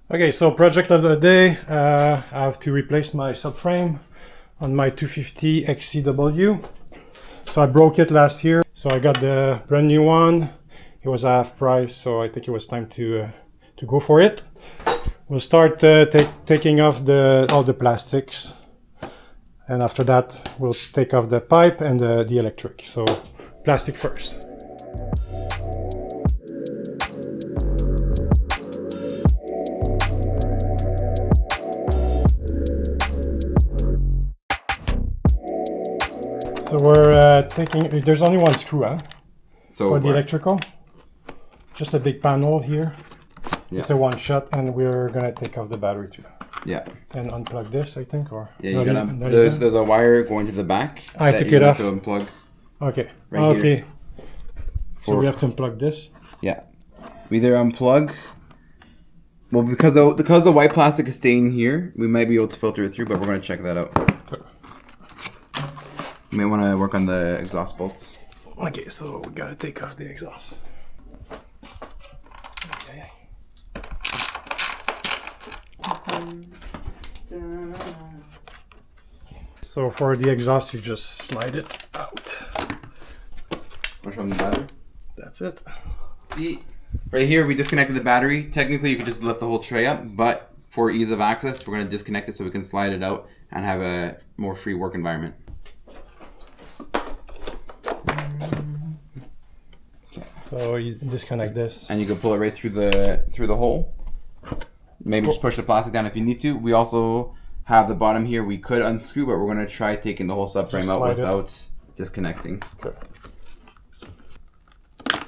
Okay, so project of the day, I have to replace my subframe on my 250 XCW. So I broke it last year, so I got the brand new one. It was half price, so I think it was time to go for it. We'll start taking off all the plastics, and after that we'll take off the pipe and the electric. So plastic first. So we're taking, there's only one screw, huh? So for the electrical. Just a big panel here. Yeah. It's a one shot, and we're gonna take off the battery too. Yeah. And unplug this, I think, or? Yeah, you gotta, there's a wire going to the back. I took it off. To unplug. Okay. Right okay. Here. So we have to unplug this? Yeah. We either unplug, well, because the white plastic is staying here, we might be able to filter it through, but we're gonna check that out. Okay. You may want to work on the exhaust bolts. Okay, so we gotta take off the exhaust. Okay. So for the exhaust, you just slide it out. Want to show them the battery? That's it. See, right here we disconnected the battery. Technically, you could just lift the whole tray up, but for ease of access, we're gonna disconnect it so we can slide it out and have a more free work environment. So you disconnect this. And you can pull it right through the hole. Maybe just push the plastic down if you need to. We also have the bottom here. We could unscrew, but we're going to try taking the whole subframe out without disconnecting. Okay. So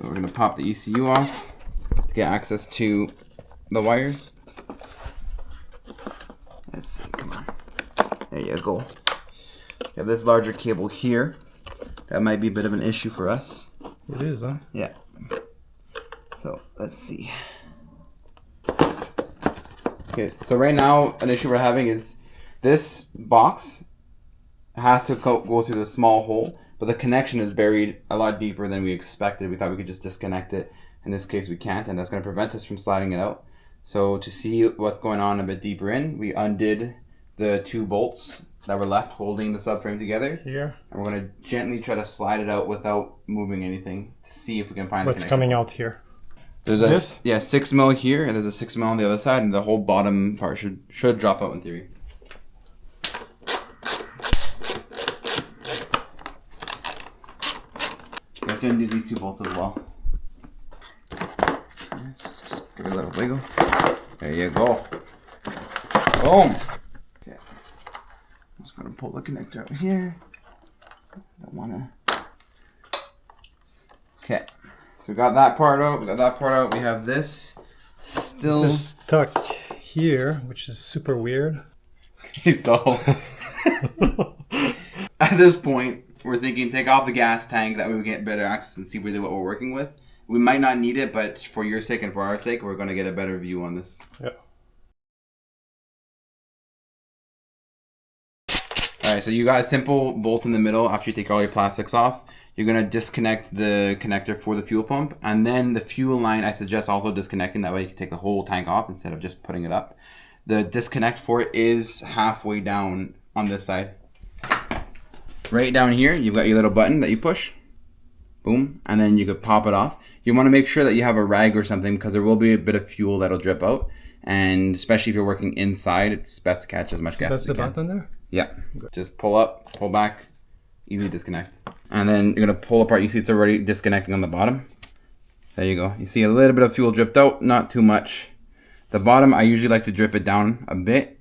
we're going to pop the ECU off to get access to the wires. Let's see, come on. There you go. You have this larger cable here. That might be a bit of an issue for us. It is, huh? Yeah. So let's see. Okay, so right now an issue we're having is this box has to go through the small hole, but the connection is buried a lot deeper than we expected. We thought we could just disconnect it. In this case we can't, and that's going to prevent us from sliding it out. So to see what's going on a bit deeper in, we undid the two bolts that were left holding the subframe together. Here. And we're going to gently try to slide it out without moving anything to see if we can find what's coming out here. There's a 6mm here, and there's a 6mm on the other side, and the whole bottom part should drop out in theory. You have to undo these two bolts as well. Just give it a little wiggle. There you go. Boom. Okay. I'm just gonna pull the connector out here. Don't wanna. Okay. So we got that part out. We have this still. This is stuck here, which is super weird. So at this point, we're thinking take off the gas tank. That way we get better access and see really what we're working with. We might not need it, but for your sake and for our sake, we're going to get a better view on this. Yeah. All right, so you got a simple bolt in the middle after you take all your plastics off. You're going to disconnect the connector for the fuel pump, and then the fuel line, I suggest also disconnecting. That way you can take the whole tank off instead of just putting it up. The disconnect for it is halfway down on this side. Right down here, you've got your little button that you push. Boom, and then you could pop it off. You want to make sure that you have a rag or something because there will be a bit of fuel that'll drip out. And especially if you're working inside, it's best to catch as much gas as you can. That's the button there? Yeah. Good. Just pull up, pull back, easy disconnect. And then you're going to pull apart. You see it's already disconnecting on the bottom. There you go. You see a little bit of fuel dripped out, not too much. The bottom, I usually like to drip it down a bit,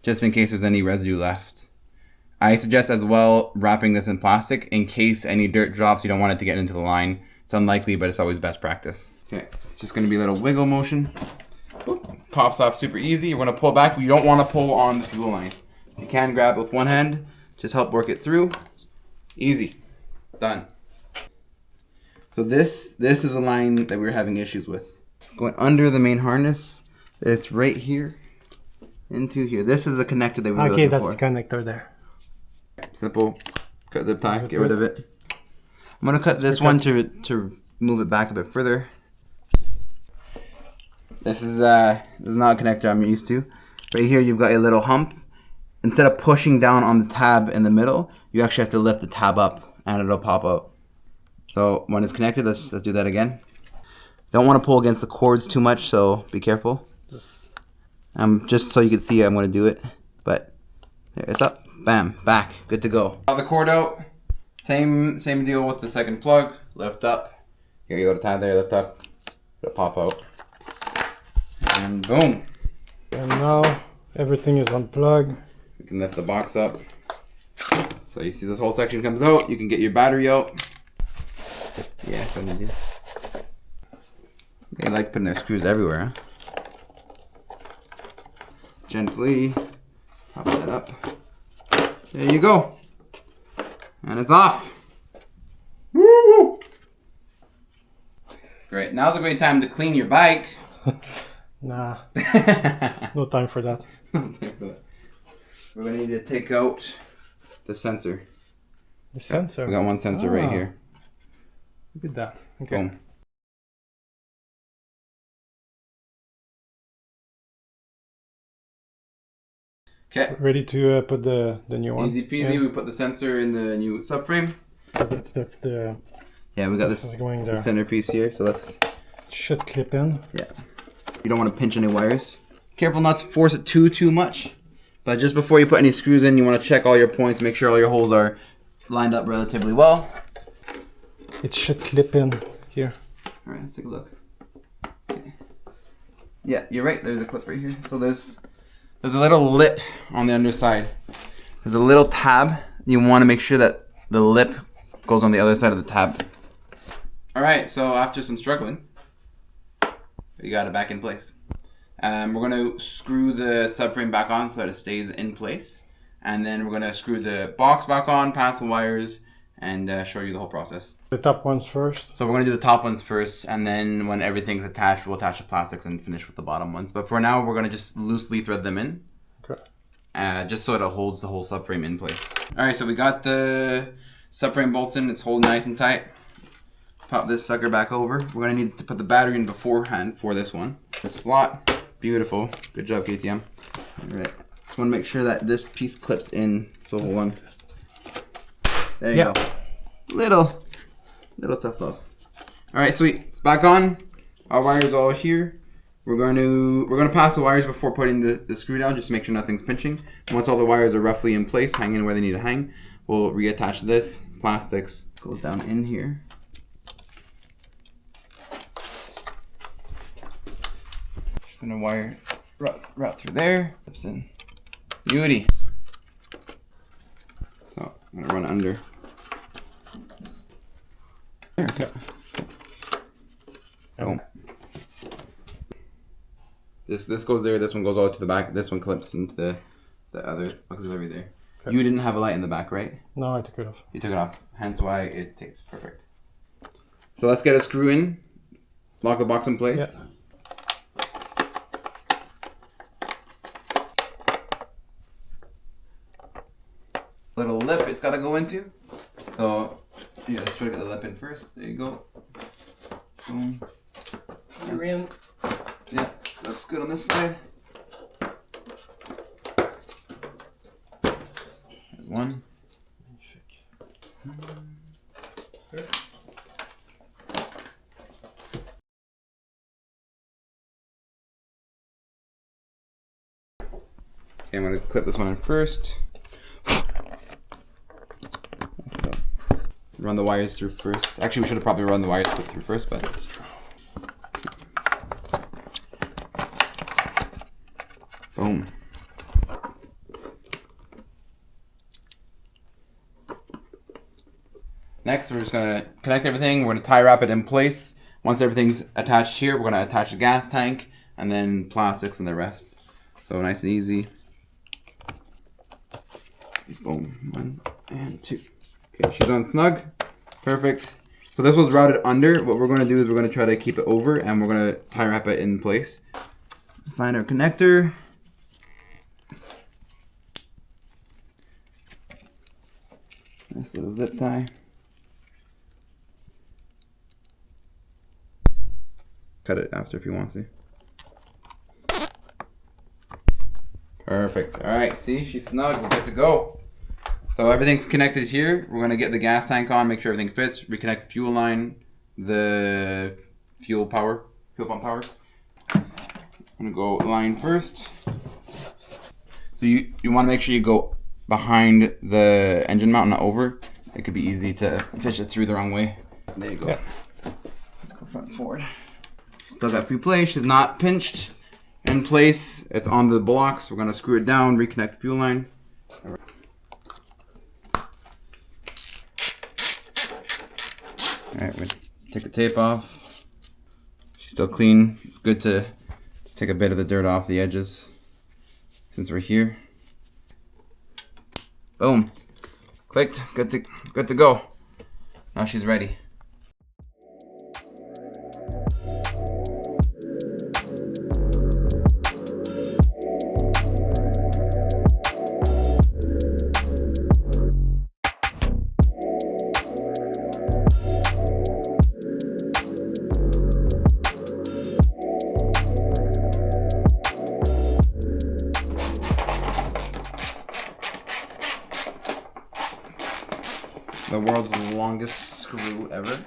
just in case there's any residue left. I suggest as well wrapping this in plastic in case any dirt drops. You don't want it to get into the line. It's unlikely, but it's always best practice. Okay, it's just going to be a little wiggle motion. Boop. Pops off super easy. You're going to pull back. You don't want to pull on the fuel line. You can grab it with one hand. Just help work it through. Easy. Done. So this is a line that we're having issues with. Going under the main harness. It's right here into here. This is the connector that we were looking for. Okay, that's the connector there. Simple. Cut zip tie. Get rid of it. I'm gonna cut this one to move it back a bit further. This is not a connector I'm used to. Right here, you've got a little hump. Instead of pushing down on the tab in the middle, you actually have to lift the tab up and it'll pop out. So when it's connected, let's do that again. Don't want to pull against the cords too much, so be careful. Just so you can see, I'm going to do it. But there, it's up, bam, back, good to go. Got the cord out. Same deal with the second plug. Lift up. Here you go to tab there. Lift up. It'll pop out. And boom. And now everything is unplugged. You can lift the box up. So you see this whole section comes out. You can get your battery out. Yeah, that's what I do. They like putting their screws everywhere, huh? Gently pop that up. There you go. And it's off. Woo! Great. Now's a great time to clean your bike. Nah. No time for that. We're going to need to take out the sensor. The sensor? We got one sensor right here. Look at that. Okay. Boom. Okay. Ready to put the new one? Easy peasy. Yeah. We put the sensor in the new subframe. That's the... Yeah, we got this going there. centerpiece here, so let's... It should clip in. Yeah. You don't want to pinch any wires. Careful not to force it too much. But just before you put any screws in, you want to check all your points, make sure all your holes are lined up relatively well. It should clip in here. Alright, let's take a look. Okay. Yeah, you're right, there's a clip right here. So there's a little lip on the underside. There's a little tab. You want to make sure that the lip goes on the other side of the tab. Alright, so after some struggling, we got it back in place. We're going to screw the subframe back on so that it stays in place. And then we're going to screw the box back on, pass the wires, and show you the whole process. The top ones first. So we're going to do the top ones first, and then when everything's attached, we'll attach the plastics and finish with the bottom ones. But for now, we're going to just loosely thread them in. Okay. Just so it holds the whole subframe in place. Alright, so we got the subframe bolts in. It's holding nice and tight. Pop this sucker back over. We're going to need to put the battery in beforehand for this one. The slot. Beautiful. Good job, KTM. Alright. Just want to make sure that this piece clips in. So one. There you go. Little tough love. Alright, sweet. It's back on. Our wires all here. We're gonna pass the wires before putting the screw down, just to make sure nothing's pinching. Once all the wires are roughly in place, hanging where they need to hang, we'll reattach this. Plastics goes down in here. Gonna wire route through there. Clips in. Beauty. So I'm gonna run under. There. Okay. Boom. This goes there. This one goes all to the back. This one clips into the other auxiliary there. Okay. You didn't have a light in the back, right? No, I took it off. You took it off. Hence why it's taped. Perfect. So let's get a screw in. Lock the box in place. Yeah. Little lip it's got to go into. So yeah, let's try to get the lip in first. There you go. Boom. You're in. Yeah, that's good on this side. There's one. Okay, I'm going to clip this one in first. Run the wires through first. Actually, we should have probably run the wires through first, but it's true. Boom. Next, we're just going to connect everything. We're going to tie wrap it in place. Once everything's attached here, we're going to attach the gas tank and then plastics and the rest. So nice and easy. Boom. 1 and 2. Okay, she's on snug. Perfect. So this was routed under. What we're going to do is we're going to try to keep it over and we're going to tie wrap it in place. Find our connector. Nice little zip tie. Cut it after if you want to. Perfect. All right, see, she's snug. We're good to go. So everything's connected here. We're gonna get the gas tank on, make sure everything fits. Reconnect the fuel line, the fuel pump power. I'm gonna go line first. So you want to make sure you go behind the engine mount, not over. It could be easy to fish it through the wrong way. There you go. Yeah. Let's go front and forward. Still got free play. She's not pinched in place. It's on the blocks. We're gonna screw it down, reconnect the fuel line. Alright, we're gonna take the tape off. She's still clean. It's good to just take a bit of the dirt off the edges since we're here. Boom. Clicked. Good to go. Now she's ready. The world's longest screw ever.